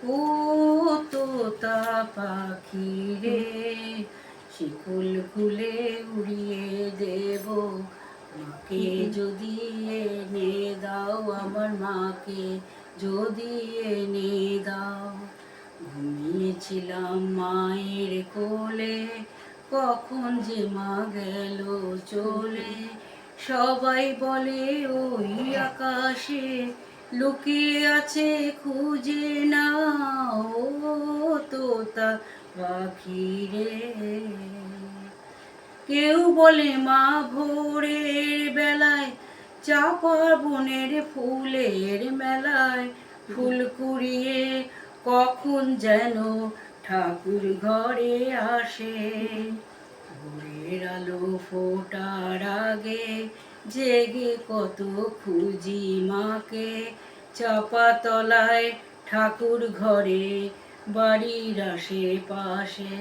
ও তোতা পাখি রে, শিকল খুলে উড়িয়ে দেব, মাকে যদি এনে দাও, আমার মাকে যদি এনে দাও। ঘুমিয়েছিলাম মায়ের কোলে, কখন যে মা গেল চলে। সবাই বলে ওই আকাশে লুকিয়ে আছে, খুঁজে নাও ও তোতা পাখি রে। কেউ বলে মা ভোরের বেলায় চাঁপার বনের ফুলের মেলায় ফুল কুড়িয়ে কখন যেন ঠাকুর ঘরে আসে। ভোরের আলো ফোটার আগে জেগে কত খুঁজি মাকে, চাপা তলায় ঠাকুর ঘরে বাড়ির আশেপাশে।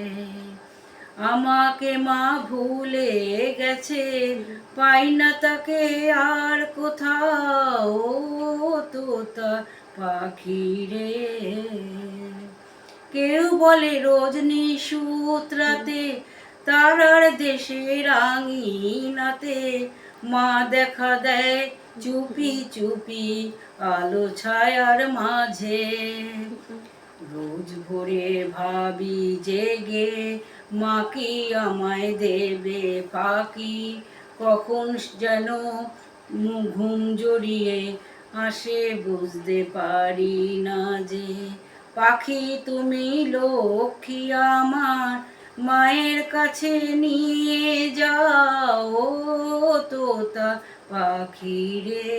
আমাকে মা ভুলে গেছে, পাই না তাকে আর কোথাও ও তোতা পাখি রে। কেউ বলে রজনী সূত্রাতে তারার দেশে রাঙিনাতে মা দেখা দেয় চুপি চুপি আলো ছায়ার মাঝে। রোজ ভোরে ভাবি জেগে মা কি আমায় দেবে ফাঁকি, কখন যেন ঘুম জড়িয়ে আসে বুঝতে পারি না যে। পাখি তুমি লক্ষ্মী আমার, মায়ের কাছে নিয়ে যাও ও তোতা পাখি রে।